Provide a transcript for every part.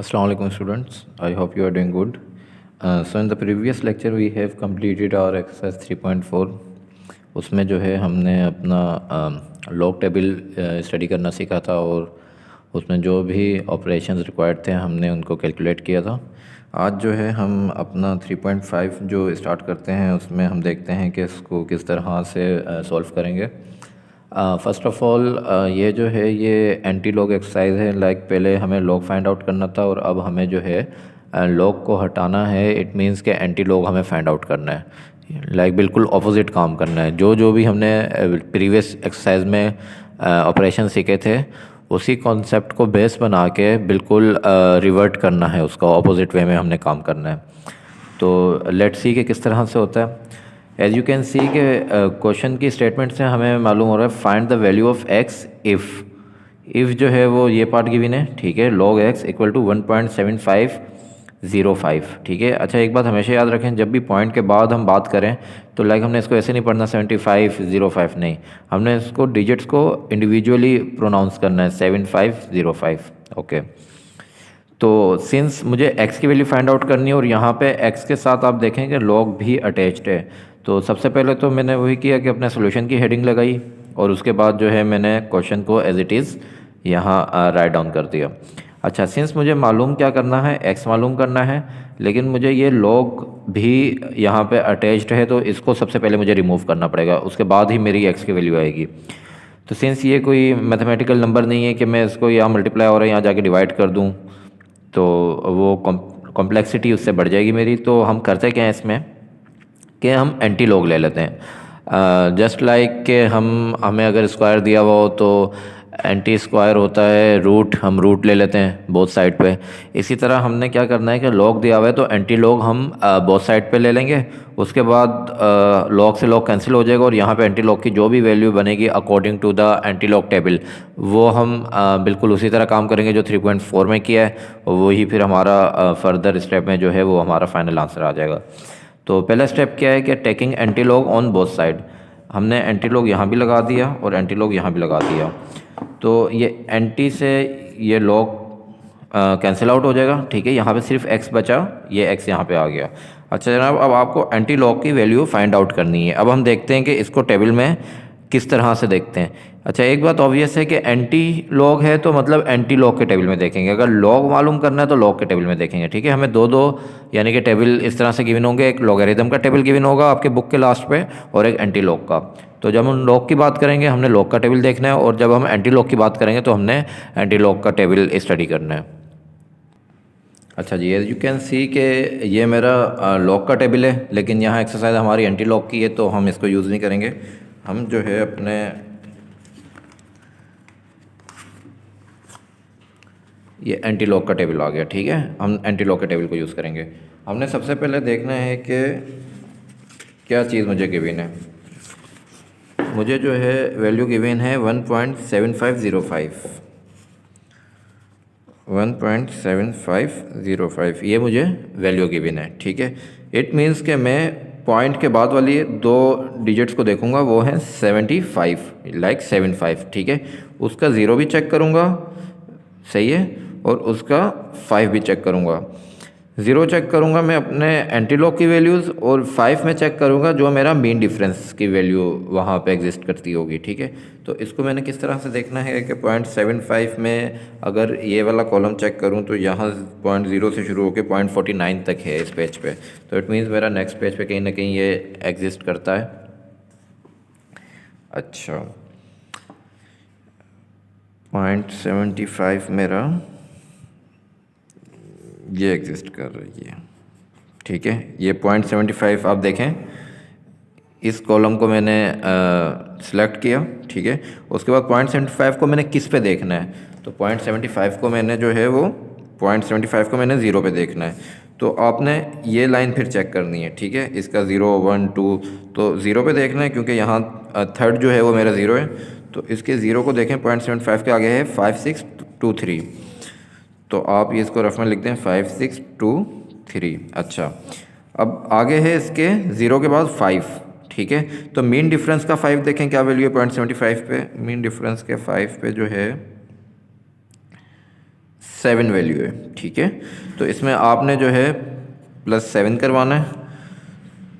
Assalamu alaikum students, I hope you are doing good. So in the previous lecture we have completed our exercise 3.4. उसमें जो है हमने अपना log table study करना सीखा था और उसमें जो भी ऑपरेशंस रिक्वायर्ड थे हमने उनको कैलकुलेट किया था। आज जो है हम अपना 3.5 जो स्टार्ट करते हैं उसमें हम देखते हैं कि इसको किस तरह से सॉल्व करेंगे। फ़र्स्ट ऑफ़ ऑल ये जो है ये एंटी लॉग एक्सरसाइज है। लाइक पहले हमें लॉग फाइंड आउट करना था और अब हमें जो है लॉग को हटाना है। इट मींस के एंटी लॉग हमें फाइंड आउट करना है। लाइक बिल्कुल ऑपोजिट काम करना है। जो भी हमने प्रीवियस एक्सरसाइज में ऑपरेशन सीखे थे उसी कॉन्सेप्ट को बेस बना के बिल्कुल रिवर्ट करना है, उसका ऑपोजिट वे में हमने काम करना है। तो लेट्स सी कि किस तरह से होता है। एज यू कैन सी के क्वेश्चन की स्टेटमेंट से हमें मालूम हो रहा है find the value of x if जो है वो ये पार्ट गिवन है, ठीक है। लॉग एक्स इक्वल टू 1.7505, ठीक है। अच्छा, एक बात हमेशा याद रखें, जब भी पॉइंट के बाद हम बात करें तो लाइक हमने इसको ऐसे नहीं पढ़ना 7505 नहीं, हमने इसको डिजिट्स को इंडिविजुअली प्रोनाउंस करना है 7505। ओके, तो सिंस मुझे x की वैल्यू फाइंड आउट करनी है और यहाँ पे x के साथ आप देखें कि log भी अटैच्ड है, तो सबसे पहले तो मैंने वही किया कि अपने सोल्यूशन की हेडिंग लगाई और उसके बाद जो है मैंने क्वेश्चन को एज इट इज़ यहाँ राइट डाउन कर दिया। अच्छा, सिंस मुझे मालूम क्या करना है, x मालूम करना है, लेकिन मुझे ये log भी यहाँ पे अटैच्ड है, तो इसको सबसे पहले मुझे रिमूव करना पड़ेगा, उसके बाद ही मेरी x की वैल्यू आएगी। तो सिंस ये कोई मैथमेटिकल नंबर नहीं है कि मैं इसको यहाँ मल्टीप्लाई हो रहा है यहाँ जाके डिवाइड कर दूँ, तो वो कॉम्प्लेक्सिटी उससे बढ़ जाएगी मेरी। तो हम करते क्या हैं इसमें कि हम एंटी लॉग ले लेते हैं। जस्ट लाइक कि हमें अगर स्क्वायर दिया हुआ हो तो एंटी स्क्वायर होता है रूट, हम रूट ले लेते हैं बोथ साइड पे। इसी तरह हमने क्या करना है कि लॉग दिया हुआ है तो एंटी लॉग हम बोथ साइड पे ले लेंगे, उसके बाद लॉग से लॉग कैंसिल हो जाएगा और यहाँ पे एंटी लॉग की जो भी वैल्यू बनेगी according to the anti log table वो हम बिल्कुल उसी तरह काम करेंगे जो 3.4 में किया है, और वही फिर हमारा फर्दर स्टेप में जो है वो हमारा फाइनल आंसर आ जाएगा। तो पहला स्टेप क्या है कि taking anti log on both side. हमने एंटी लॉग यहाँ भी लगा दिया और एंटी लॉग यहाँ भी लगा दिया, तो ये एंटी से ये लॉग कैंसिल आउट हो जाएगा, ठीक है। यहाँ पे सिर्फ x बचा, ये x यहाँ पे आ गया। अच्छा जनाब, अब आपको एंटी लॉग की वैल्यू फाइंड आउट करनी है। अब हम देखते हैं कि इसको टेबल में किस तरह से देखते हैं। अच्छा, एक बात ऑब्वियस है कि एंटी लॉग है तो मतलब एंटी लॉग के टेबल में देखेंगे, अगर लॉग मालूम करना है तो लॉग के टेबल में देखेंगे, ठीक है। हमें दो यानी कि टेबल इस तरह से गिवन होंगे, एक लॉगरिथम का टेबल गिवन होगा आपके बुक के लास्ट पे और एक एंटी लॉग का। तो जब हम लॉग की बात करेंगे हमने लॉग का टेबल देखना है, और जब हम एंटी लॉग की बात करेंगे तो हमने एंटी लॉग का टेबल स्टडी करना है। अच्छा जी, एज यू कैन सी कि ये मेरा लॉग का टेबल है, लेकिन यहाँ एक्सरसाइज हमारी एंटी लॉग की है तो हम इसको यूज़ नहीं करेंगे। हम जो है अपने ये एंटी लॉग का टेबल आ गया, ठीक है, हम एंटी लॉग के टेबल को यूज़ करेंगे। हमने सबसे पहले देखना है कि क्या चीज़ मुझे गिवन है। मुझे जो है वैल्यू गिवन है 1.7505, ये मुझे वैल्यू गिवन है, ठीक है। इट मीन्स कि मैं पॉइंट के बाद वाली दो डिजिट्स को देखूंगा, वो है 75, लाइक 75, ठीक है। उसका ज़ीरो भी चेक करूंगा, सही है, और उसका 5 भी चेक करूंगा। ज़ीरो चेक करूंगा मैं अपने एंटी लॉग की वैल्यूज़, और 5 में चेक करूंगा जो मेरा मीन डिफरेंस की वैल्यू वहाँ पे एग्जिस्ट करती होगी, ठीक है। तो इसको मैंने किस तरह से देखना है कि 0.75 में अगर ये वाला कॉलम चेक करूं तो यहाँ 0.0 से शुरू होकर 0.49 तक है इस पेज पे, तो इट मीन्स मेरा नेक्स्ट पेज पे कहीं ना कहीं ये एग्जिस्ट करता है। अच्छा, 0.75 मेरा ये एग्जिस्ट कर रही है, ठीक है। ये 0.75 आप देखें, इस कॉलम को मैंने सिलेक्ट किया, ठीक है। उसके बाद 0.75 को मैंने किस पे देखना है, तो 0.75 को मैंने जो है वो 0.75 को मैंने ज़ीरो पे देखना है। तो आपने ये लाइन फिर चेक करनी है, ठीक है। इसका 0 1 2 तो ज़ीरो पे देखना है, क्योंकि यहाँ थर्ड जो है वो मेरा ज़ीरो है, तो इसके ज़ीरो को देखें 0.75 के आगे है 5 6 2 3, तो आप ये इसको रफ में लिख दें 5 6 2 3। अच्छा, अब आगे है इसके ज़ीरो के बाद 5, ठीक है। तो मीन डिफरेंस का 5 देखें क्या वैल्यू है 0.75 पे। मीन डिफरेंस के 5 पे जो है 7 वैल्यू है, ठीक है। तो इसमें आपने जो है +7 करवाना है।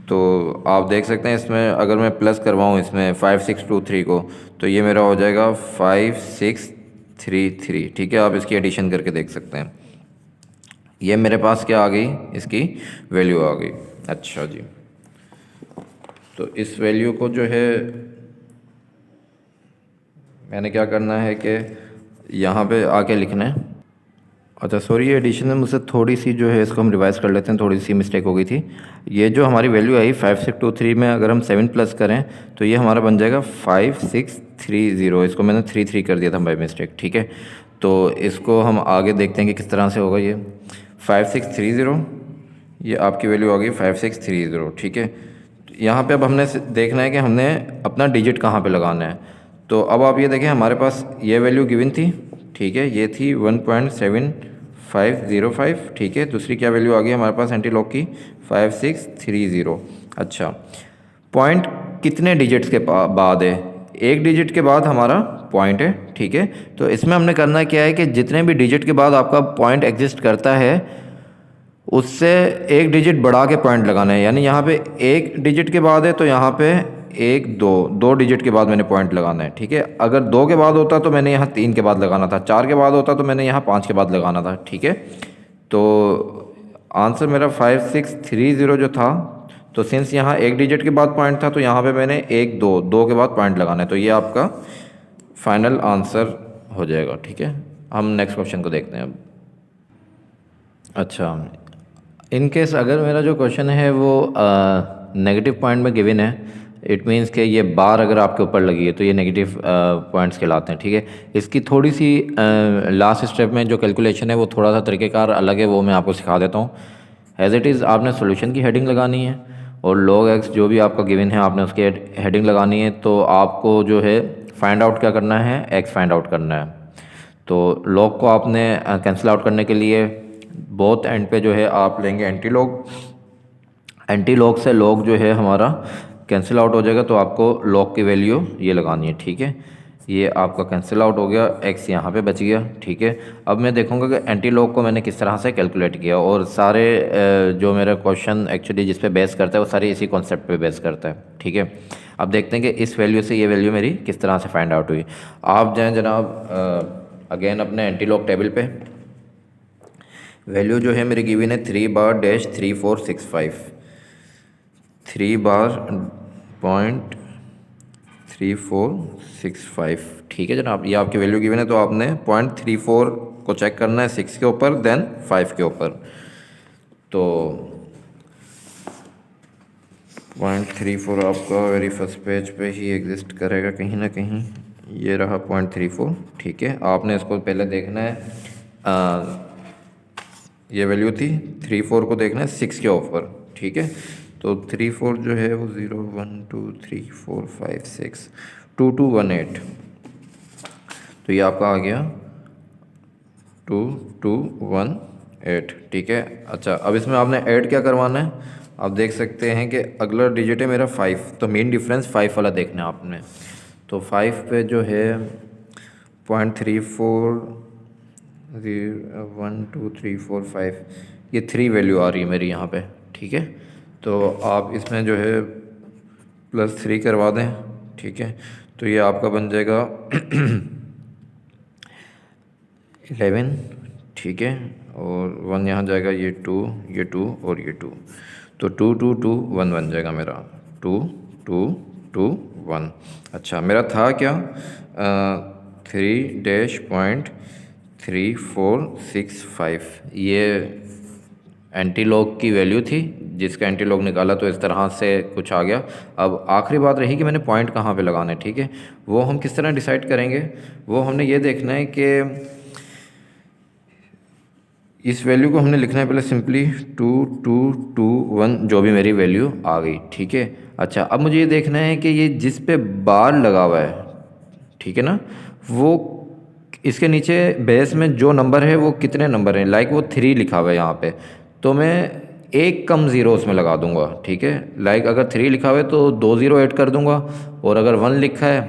तो आप देख सकते हैं इसमें अगर मैं प्लस करवाऊँ इसमें 5623 को, तो ये मेरा हो जाएगा 5633, ठीक है। आप इसकी एडिशन करके देख सकते हैं। ये मेरे पास क्या आ गई, इसकी वैल्यू आ गई। अच्छा जी, तो इस वैल्यू को जो है मैंने क्या करना है कि यहाँ पे आके लिखना है। अच्छा सॉरी, ये एडिशन में मुझसे थोड़ी सी जो है इसको हम रिवाइज कर लेते हैं, थोड़ी सी मिस्टेक हो गई थी। ये जो हमारी वैल्यू आई 5623 में अगर हम 7 प्लस करें तो ये हमारा बन जाएगा 5630। इसको मैंने 33 कर दिया था बाय मिस्टेक, ठीक है। तो इसको हम आगे देखते हैं कि किस तरह से होगा। ये 5630, ये आपकी वैल्यू आ गई 5630, ठीक है। यहाँ पे अब हमने देखना है कि हमने अपना डिजिट कहाँ पे लगाना है। तो अब आप ये देखें, हमारे पास ये वैल्यू गिवन थी, ठीक है, ये थी 1.7505, ठीक है। दूसरी क्या वैल्यू आ गई हमारे पास एंटी लॉक की 5630। अच्छा, पॉइंट कितने डिजिट्स के बाद है? एक डिजिट के बाद हमारा पॉइंट है, ठीक है। तो इसमें हमने करना क्या है कि जितने भी डिजिट के बाद आपका पॉइंट एग्जिस्ट करता है उससे एक डिजिट बढ़ा के पॉइंट लगाना है। यानी यहाँ पे एक डिजिट के बाद है तो यहाँ पे 1 2 2 डिजिट के बाद मैंने पॉइंट लगाना है, ठीक है। अगर 2 के बाद होता तो मैंने यहाँ 3 के बाद लगाना था, 4 के बाद होता तो मैंने यहाँ 5 के बाद लगाना था, ठीक है। तो आंसर मेरा 5630 जो था, तो सिंस यहाँ एक डिजिट के बाद पॉइंट था तो यहाँ पे मैंने 1 2 2 के बाद पॉइंट लगाना है। तो ये आपका फाइनल आंसर हो जाएगा, ठीक है। हम नेक्स्ट क्वेश्चन को देखते हैं अब। अच्छा, इन केस अगर मेरा जो क्वेश्चन है वो नेगेटिव पॉइंट में गिवन है, इट मीन्स कि ये बार अगर आपके ऊपर लगी है तो ये नेगेटिव पॉइंट्स कहलाते हैं, ठीक है। इसकी थोड़ी सी लास्ट स्टेप में जो कैलकुलेशन है वो थोड़ा सा तरीक़ेकार अलग है, वो मैं आपको सिखा देता हूँ। एज इट इज़ आपने सोल्यूशन की हेडिंग लगानी है और log x जो भी आपका गिवन है आपने उसकी हेडिंग लगानी है। तो आपको जो है फाइंड आउट क्या करना है, x फाइंड आउट करना है। तो log को आपने कैंसिल आउट करने के लिए बोथ एंड पे जो है आप लेंगे एंटी लॉग से log जो है हमारा कैंसिल आउट हो जाएगा। तो आपको log की वैल्यू ये लगानी है, ठीक है। ये आपका कैंसिल आउट हो गया, x यहाँ पे बच गया, ठीक है। अब मैं देखूँगा कि एंटी लॉग को मैंने किस तरह से कैलकुलेट किया, और सारे जो मेरा क्वेश्चन एक्चुअली जिस पे बेस करता है वो सारे इसी कॉन्सेप्ट पे बेस करता है, ठीक है। अब देखते हैं कि इस वैल्यू से ये वैल्यू मेरी किस तरह से फाइंड आउट हुई। आप जाएँ जनाब अगेन अपने एंटी लॉग टेबल पे, वैल्यू जो है मेरी गिवन है 3/3465, 3/.3465, ठीक है जनाब। ये आपकी वैल्यू गिवन है, तो आपने 0.34 को चेक करना है 6 के ऊपर, देन 5 के ऊपर। तो 0.34 आपका वेरी फर्स्ट पेज पे ही एग्जिस्ट करेगा कहीं ना कहीं, ये रहा 0.34, ठीक है। आपने इसको पहले देखना है, ये वैल्यू थी 34 को देखना है 6 के ऊपर, ठीक है। तो 34 जो है वो 0 1 2 3 4 5 6 2 2 1 8, तो ये आपका आ गया 2 2 1 8, ठीक है। अच्छा, अब इसमें आपने ऐड क्या करवाना है, आप देख सकते हैं कि अगला डिजिट है मेरा 5, तो मेन डिफरेंस 5 वाला देखना है आपने। तो 5 पे जो है 0.34 1 2 3 4 5, ये 3 वैल्यू आ रही है मेरी यहाँ पे, ठीक है। तो आप इसमें जो है +3 करवा दें, ठीक है। तो ये आपका बन जाएगा 11, ठीक है। और 1 यहाँ जाएगा, ये 2 और ये 2, तो 2 2 2 1 बन जाएगा मेरा, 2 2 2 1। अच्छा, मेरा था क्या 3.3465, ये एंटी लॉग की वैल्यू थी, जिसका एंटी लॉग निकाला तो इस तरह से कुछ आ गया। अब आखिरी बात रही कि मैंने पॉइंट कहाँ पे लगाना है, ठीक है। वो हम किस तरह डिसाइड करेंगे, वो हमने ये देखना है कि इस वैल्यू को हमने लिखना है पहले सिंपली 2 2 2 1, जो भी मेरी वैल्यू आ गई, ठीक है। अच्छा, अब मुझे ये देखना है कि ये जिस पे बार लगा हुआ है, ठीक है ना, वो इसके नीचे बेस में जो नंबर है वो कितने नंबर हैं, लाइक वो 3 लिखा हुआ है यहाँ पे, तो मैं एक कम ज़ीरो उसमें लगा दूंगा, ठीक है। लाइक अगर 3 लिखा हुआ है तो 2 ज़ीरो ऐड कर दूंगा, और अगर 1 लिखा है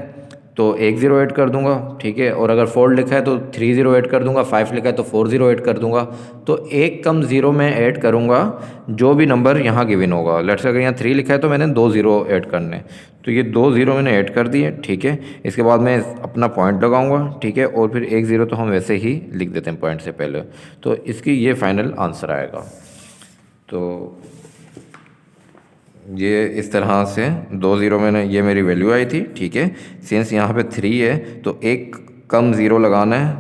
तो 1 ज़ीरो ऐड कर दूंगा, ठीक है। और अगर 4 लिखा है तो 3 ज़ीरो ऐड कर दूंगा, 5 लिखा है तो 4 ज़ीरो ऐड कर दूंगा। तो एक कम ज़ीरो मैं ऐड करूंगा जो भी नंबर यहाँ गिवन होगा। लेट्स से अगर यहाँ 3 लिखा है तो मैंने 2 ज़ीरो ऐड करने, तो ये 2 ज़ीरो मैंने ऐड कर दिए, ठीक है। इसके बाद मैं अपना पॉइंट लगाऊंगा, ठीक है। और फिर 1 ज़ीरो तो हम वैसे ही लिख देते हैं पॉइंट से पहले। तो इसकी ये फाइनल आंसर आएगा। तो ये इस तरह से 2 ज़ीरो मैंने, ये मेरी वैल्यू आई थी, ठीक है। सिंस यहाँ पे 3 है तो एक कम ज़ीरो लगाना है,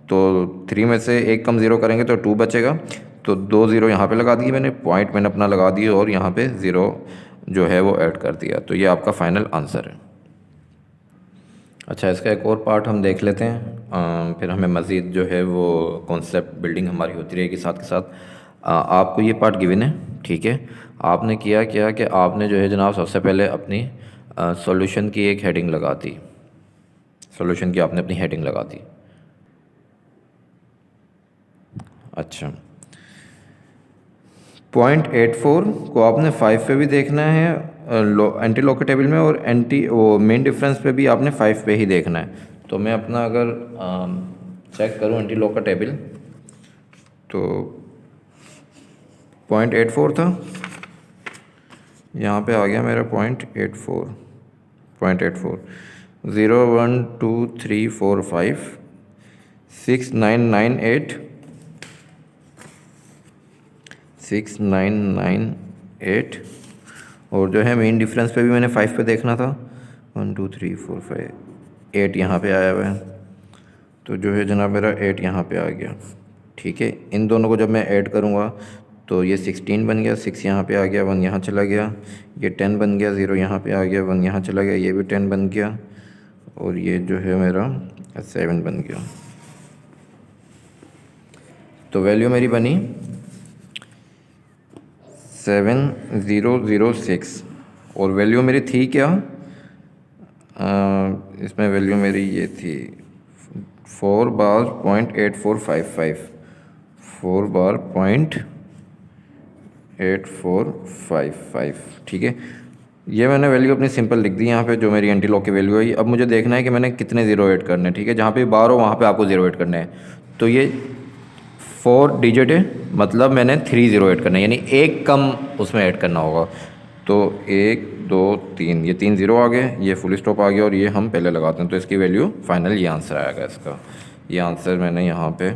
तो 3 में से एक कम ज़ीरो करेंगे तो 2 बचेगा। तो 2 ज़ीरो यहाँ पे लगा दिए मैंने, पॉइंट मैंने अपना लगा दिया और यहाँ पे ज़ीरो जो है वो ऐड कर दिया। तो ये आपका फाइनल आंसर है। अच्छा, इसका एक और पार्ट हम देख लेते हैं, फिर हमें मज़ीद जो है वो कॉन्सेप्ट बिल्डिंग हमारी होती रहेगी साथ के साथ। आपको ये पार्ट गिवन है, ठीक है। आपने किया क्या कि आपने जो है जनाब सबसे पहले अपनी सॉल्यूशन की एक हेडिंग लगा दी, सॉल्यूशन की आपने अपनी हेडिंग लगा दी। अच्छा, 0.84 को आपने 5 पे भी देखना है एंटी लॉग के टेबल में, और वो मेन डिफरेंस पे भी आपने 5 पे ही देखना है। तो मैं अपना अगर चेक करूं एंटी लॉग का टेबल, तो 0.84 था, यहाँ पे आ गया मेरा 0.84, 0 1 2 3 4 5 6 9 9 8 6 9 9 8, और जो है मेन डिफरेंस पे भी मैंने 5 पे देखना था, 1 2 3 4 5 8 यहाँ पे आया हुआ है। तो जो है जनाब मेरा 8 यहाँ पे आ गया, ठीक है। इन दोनों को जब मैं ऐड करूँगा तो ये 16 बन गया, 6 यहाँ पे आ गया, 1 यहाँ चला गया, ये 10 बन गया, 0 यहाँ पे आ गया, 1 यहाँ चला गया, ये भी 10 बन गया, और ये जो है मेरा 7 बन गया। तो वैल्यू मेरी बनी 7006, और वैल्यू मेरी थी क्या, इसमें वैल्यू मेरी ये थी 4 बार 0.8455, 4 बार 0.8455, ठीक है। ये मैंने वैल्यू अपनी सिंपल लिख दी यहाँ पे, जो मेरी एंटी लॉग की वैल्यू है। अब मुझे देखना है कि मैंने कितने ज़ीरो ऐड करने हैं, ठीक है। जहाँ पे बार हो वहाँ पे आपको ज़ीरो ऐड करने हैं। तो ये 4 डिजिट है, मतलब मैंने 3 ज़ीरो ऐड करना है, यानी एक कम उसमें ऐड करना होगा। तो 1 2 3, ये 3 ज़ीरो आ गए, ये फुल स्टॉप आ गया, और ये हम पहले लगाते हैं। तो इसकी वैल्यू फाइनल ये आंसर आएगा इसका। ये आंसर मैंने यहाँ पे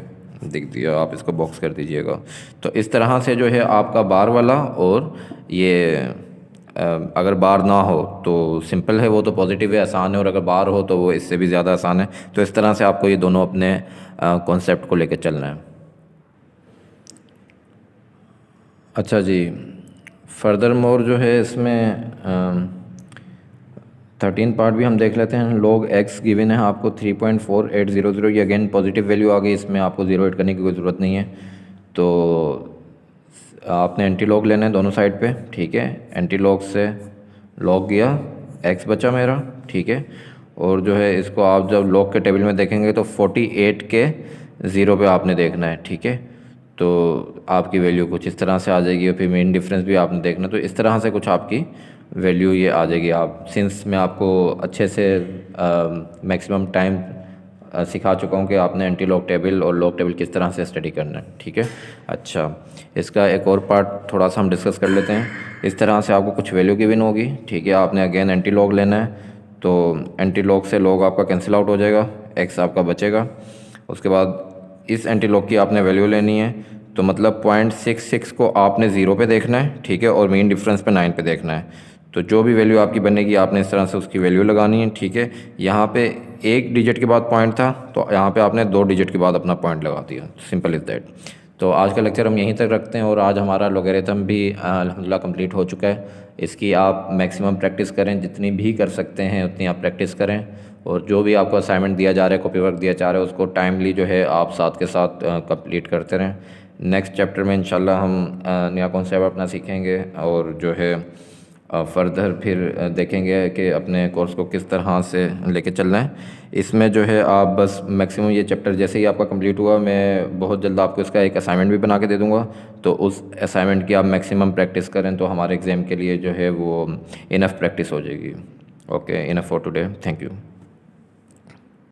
दिख दिया, आप इसको बॉक्स कर दीजिएगा। तो इस तरह से जो है आपका बार वाला, और ये अगर बार ना हो तो सिंपल है, वो तो पॉजिटिव है, आसान है, और अगर बार हो तो वो इससे भी ज़्यादा आसान है। तो इस तरह से आपको ये दोनों अपने कॉन्सेप्ट को लेकर चलना है। अच्छा जी, फर्दर मोर जो है इसमें 13 पार्ट भी हम देख लेते हैं। लॉग एक्स गिवन है आपको 3.4800, ये अगेन पॉजिटिव वैल्यू आ गई, इसमें आपको ज़ीरो ऐड करने की कोई ज़रूरत नहीं है। तो आपने एंटी लॉग लेना है दोनों साइड पे, ठीक है। एंटी लॉग से लॉग गया, एक्स बचा मेरा, ठीक है। और जो है इसको आप जब लॉग के टेबल में देखेंगे तो 48 के ज़ीरो पे आपने देखना है, ठीक है। तो आपकी वैल्यू कुछ इस तरह से आ जाएगी, और फिर मेन डिफरेंस भी आपने देखना। तो इस तरह से कुछ आपकी वैल्यू ये आ जाएगी। आप सिंस मैं आपको अच्छे से मैक्सिमम टाइम सिखा चुका हूँ कि आपने एंटी लॉग टेबल और लॉग टेबल किस तरह से स्टडी करना है, ठीक है। अच्छा, इसका एक और पार्ट थोड़ा सा हम डिस्कस कर लेते हैं। इस तरह से आपको कुछ वैल्यू गिवन होगी, ठीक है। आपने अगेन एंटी लॉग लेना है, तो एंटी लॉग से लॉग आपका कैंसिल आउट हो जाएगा, एक्स आपका बचेगा। उसके बाद इस एंटी लॉग की आपने वैल्यू लेनी है, तो मतलब 0.66 को आपने ज़ीरो पे देखना है, ठीक है, और मेन डिफरेंस पे 9 पे देखना है। तो जो भी वैल्यू आपकी बनेगी आपने इस तरह से उसकी वैल्यू लगानी है, ठीक है। यहाँ पे एक डिजिट के बाद पॉइंट था, तो यहाँ पे आपने 2 डिजिट के बाद अपना पॉइंट लगा दिया, सिंपल इज़ दैट। तो आज का लेक्चर हम यहीं तक रखते हैं, और आज हमारा लोगरिथम भी अल्हम्दुलिल्लाह कंप्लीट हो चुका है। इसकी आप मैक्सिमम प्रैक्टिस करें, जितनी भी कर सकते हैं उतनी आप प्रैक्टिस करें, और जो भी आपको असाइनमेंट दिया जा रहा है, कॉपी वर्क दिया जा रहा है, उसको टाइमली जो है आप साथ के साथ कंप्लीट करते रहें। नेक्स्ट चैप्टर में इंशाल्लाह हम नया कॉन्सेप्ट अपना सीखेंगे, और जो है फर्दर फिर देखेंगे कि अपने कोर्स को किस तरह से लेके चलना है। इसमें जो है आप बस मैक्सिमम ये चैप्टर जैसे ही आपका कंप्लीट हुआ, मैं बहुत जल्द आपको इसका एक असाइनमेंट भी बना के दे दूँगा। तो उस असाइनमेंट की आप मैक्सिमम प्रैक्टिस करें, तो हमारे एग्ज़ाम के लिए जो है वो इनफ प्रैक्टिस हो जाएगी। Okay, enough for today, thank you.